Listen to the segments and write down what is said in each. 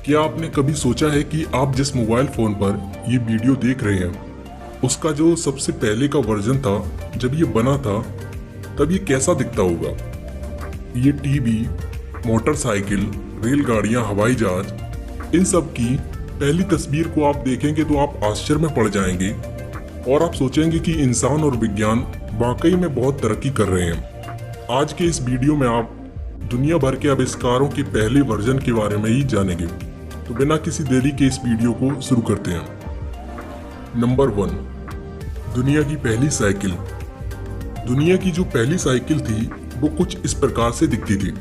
क्या आपने कभी सोचा है कि आप जिस मोबाइल फ़ोन पर ये वीडियो देख रहे हैं उसका जो सबसे पहले का वर्जन था, जब ये बना था तब ये कैसा दिखता होगा। ये टीवी, मोटरसाइकिल, रेलगाड़ियाँ, हवाई जहाज, इन सब की पहली तस्वीर को आप देखेंगे तो आप आश्चर्य में पड़ जाएंगे और आप सोचेंगे कि इंसान और विज्ञान वाकई में बहुत तरक्की कर रहे हैं। आज के इस वीडियो में आप दुनिया भर के आविष्कारों के पहले वर्जन के बारे में ही जानेंगे। तो बिना किसी देरी के इस वीडियो को शुरू करते हैं। नंबर 1, दुनिया की पहली साइकिल। दुनिया की जो पहली साइकिल थी वो कुछ इस प्रकार से दिखती थी।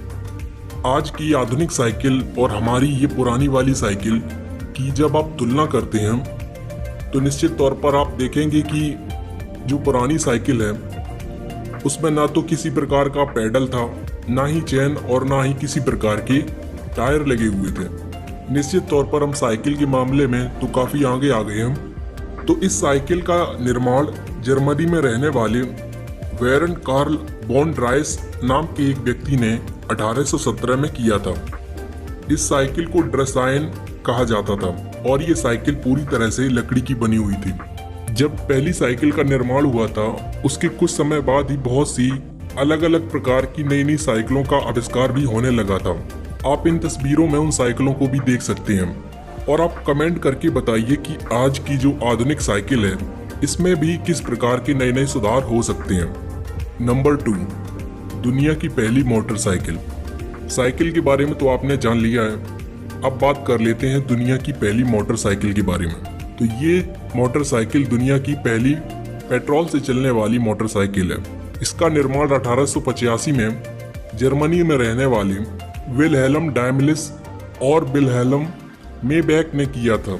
आज की आधुनिक साइकिल और हमारी ये पुरानी वाली साइकिल की जब आप तुलना करते हैं तो निश्चित तौर पर आप देखेंगे कि जो पुरानी साइकिल है उसमें ना तो किसी प्रकार का पैडल था, ना ही चेन और ना ही किसी प्रकार के टायर लगे हुए थे। निश्चित तौर पर हम साइकिल के मामले में तो काफ़ी आगे आ गए हम। तो इस साइकिल का निर्माण जर्मनी में रहने वाले वेरन कार्ल बॉन ड्राइस नाम के एक व्यक्ति ने 1817 में किया था। इस साइकिल को ड्रेसाइन कहा जाता था और ये साइकिल पूरी तरह से लकड़ी की बनी हुई थी। जब पहली साइकिल का निर्माण हुआ था उसके कुछ समय बाद ही बहुत सी अलग अलग प्रकार की नई नई साइकिलों का आविष्कार भी होने लगा था। आप इन तस्वीरों में उन साइकिलों को भी देख सकते हैं और आप कमेंट करके बताइए कि आज की जो आधुनिक साइकिल है इसमें भी किस प्रकार के नए नए सुधार हो सकते हैं। नंबर 2, दुनिया की पहली मोटरसाइकिल। साइकिल के बारे में तो आपने जान लिया है, अब बात कर लेते हैं दुनिया की पहली मोटरसाइकिल के बारे में। तो ये मोटरसाइकिल दुनिया की पहली पेट्रोल से चलने वाली मोटरसाइकिल है। इसका निर्माण 1885 में जर्मनी में रहने वाले विल्हेल्म डायमलिस और विल्हेल्म मेबैक ने किया था।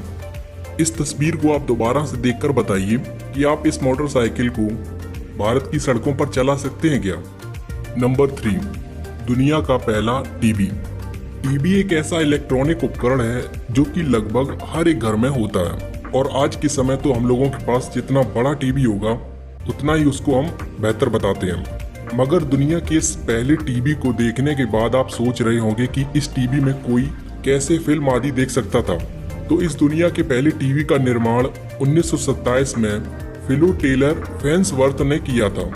इस तस्वीर को आप दोबारा से देखकर बताइए कि आप इस मोटरसाइकिल को भारत की सड़कों पर चला सकते हैं क्या। नंबर 3, दुनिया का पहला टीवी। टीवी एक ऐसा इलेक्ट्रॉनिक उपकरण है जो कि लगभग हर एक घर में होता है और आज के समय तो हम लोगों के पास जितना बड़ा टीवी होगा उतना ही उसको हम बेहतर बताते हैं। मगर दुनिया के इस पहले टीवी को देखने के बाद आप सोच रहे होंगे कि इस टीवी में कोई कैसे फिल्म आदि देख सकता था। तो इस दुनिया के पहले टीवी का निर्माण 1927 में फिलो टेलर फैंसवर्थ ने किया था।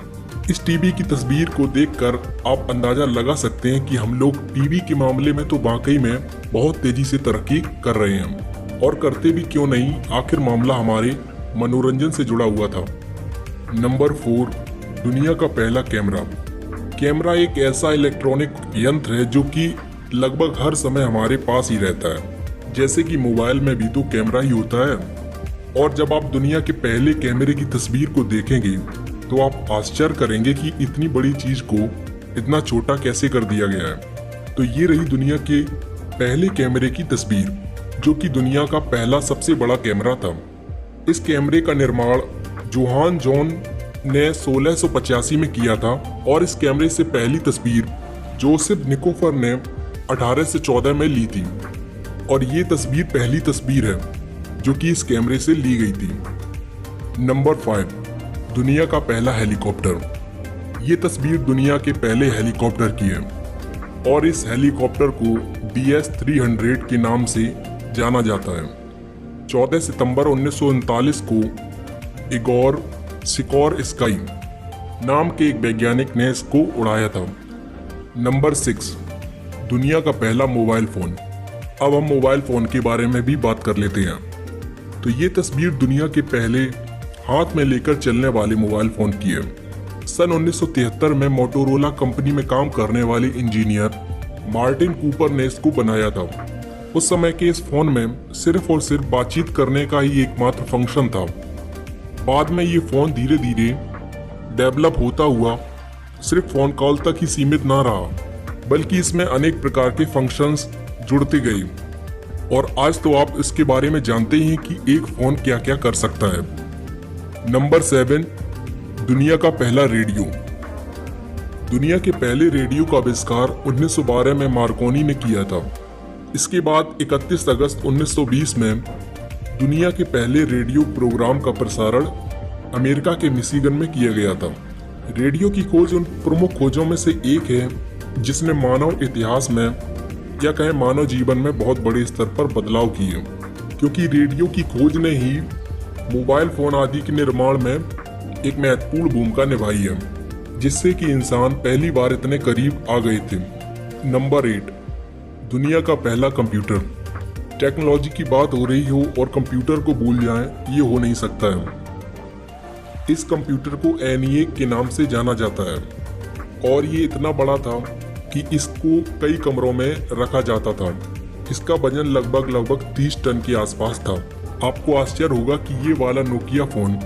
इस टीवी की तस्वीर को देखकर आप अंदाजा लगा सकते हैं कि हम लोग टीवी के मामले में तो वाकई में बहुत तेजी से तरक्की कर रहे हैं और करते भी क्यों नहीं, आखिर मामला हमारे मनोरंजन से जुड़ा हुआ था। नंबर 4, दुनिया का पहला कैमरा। कैमरा एक ऐसा इलेक्ट्रॉनिक यंत्र है जो कि लगभग हर समय हमारे पास ही रहता है। जैसे कि मोबाइल में भी तो कैमरा ही होता है और जब आप दुनिया के पहले कैमरे की तस्वीर को देखेंगे तो आप आश्चर्य करेंगे कि इतनी बड़ी चीज को इतना छोटा कैसे कर दिया गया है। तो ये रही दुनिया के पहले कैमरे की तस्वीर जो कि दुनिया का पहला सबसे बड़ा कैमरा था। इस कैमरे का निर्माण जोहान जॉन ने 1685 में किया था और इस कैमरे से पहली तस्वीर जोसेफ निकोफर ने 1814 में ली थी और ये तस्वीर पहली तस्वीर है जो कि इस कैमरे से ली गई थी। नंबर 5, दुनिया का पहला हेलीकॉप्टर। ये तस्वीर दुनिया के पहले हेलीकॉप्टर की है और इस हेलीकॉप्टर को DS-300 के नाम से जाना जाता है। 14 सितंबर 1939 को इगोर सिकोरस्की नाम के एक वैज्ञानिक ने इसको उड़ाया था। नंबर 6, दुनिया का पहला मोबाइल फ़ोन। अब हम मोबाइल फ़ोन के बारे में भी बात कर लेते हैं। तो ये तस्वीर दुनिया के पहले हाथ में लेकर चलने वाले मोबाइल फ़ोन की है। सन 1973 में मोटोरोला कंपनी में काम करने वाले इंजीनियर मार्टिन कूपर ने इसको बनाया था। उस समय के इस फ़ोन में सिर्फ और सिर्फ बातचीत करने का ही एकमात्र फंक्शन था। बाद में ये फ़ोन धीरे धीरे डेवलप होता हुआ सिर्फ फ़ोन कॉल तक ही सीमित ना रहा बल्कि इसमें अनेक प्रकार के फंक्शंस जुड़ते गए और आज तो आप इसके बारे में जानते ही हैं कि एक फ़ोन क्या क्या कर सकता है। नंबर 7, दुनिया का पहला रेडियो। दुनिया के पहले रेडियो का आविष्कार 1912 में मार्कोनी ने किया था। इसके बाद 31 अगस्त 1920 में दुनिया के पहले रेडियो प्रोग्राम का प्रसारण अमेरिका के मिशिगन में किया गया था। रेडियो की खोज उन प्रमुख खोजों में से एक है जिसने मानव इतिहास में या कहें मानव जीवन में बहुत बड़े स्तर पर बदलाव किए, क्योंकि रेडियो की खोज ने ही मोबाइल फोन आदि के निर्माण में एक महत्वपूर्ण भूमिका निभाई है, जिससे कि इंसान पहली बार इतने करीब आ गए थे। नंबर 8, दुनिया का पहला कंप्यूटर। टेक्नोलॉजी की बात हो रही हो और कंप्यूटर को भूल जाएं, ये हो नहीं सकता है। इस कंप्यूटर को ENIAC के नाम से जाना जाता है और ये इतना बड़ा था कि इसको कई कमरों में रखा जाता था। इसका वजन लगभग 30 टन के आसपास था। आपको आश्चर्य होगा कि ये वाला नोकिया फोन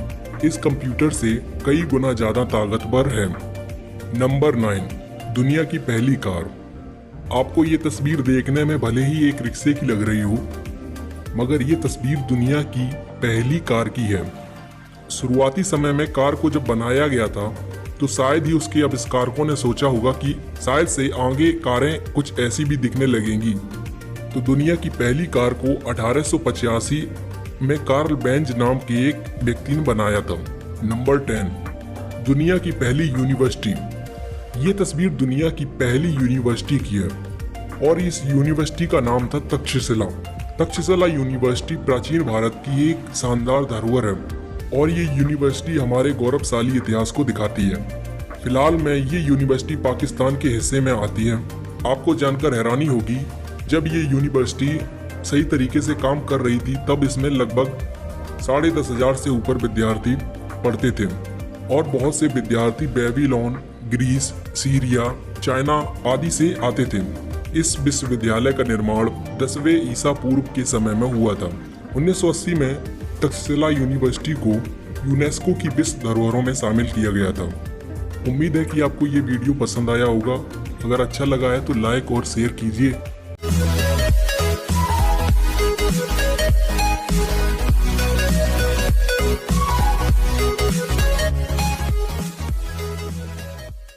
इस कंप्यूटर से कई गुना ज्यादा ताकतवर है। नंबर 9, दुनिया की पहली कार। आपको ये तस्वीर देखने में भले ही एक रिक्शे की लग रही हो, मगर ये तस्वीर दुनिया की पहली कार की है। शुरुआती समय में कार को जब बनाया गया था तो शायद ही उसके आविष्कारकों ने सोचा होगा कि शायद से आगे कारें कुछ ऐसी भी दिखने लगेंगी। तो दुनिया की पहली कार को 1885 में कार्ल बेंज नाम के एक व्यक्ति ने बनाया था। नंबर 10, दुनिया की पहली यूनिवर्सिटी। ये तस्वीर दुनिया की पहली यूनिवर्सिटी की है और इस यूनिवर्सिटी का नाम था तक्षशिला। तक्षशिला यूनिवर्सिटी प्राचीन भारत की एक शानदार धरोहर है और ये यूनिवर्सिटी हमारे गौरवशाली इतिहास को दिखाती है। फिलहाल में ये यूनिवर्सिटी पाकिस्तान के हिस्से में आती है। आपको जानकर हैरानी होगी, जब ये यूनिवर्सिटी सही तरीके से काम कर रही थी तब इसमें लगभग 10,500 से ऊपर विद्यार्थी पढ़ते थे और बहुत से विद्यार्थी बेबीलोन, ग्रीस, सीरिया, चाइना आदि से आते थे। इस विश्वविद्यालय का निर्माण 10वें ईसा पूर्व के समय में हुआ था। 1980 में तक्षशिला यूनिवर्सिटी को यूनेस्को की विश्व धरोहरों में शामिल किया गया था। उम्मीद है कि आपको ये वीडियो पसंद आया होगा। अगर अच्छा लगा है तो लाइक और शेयर कीजिए।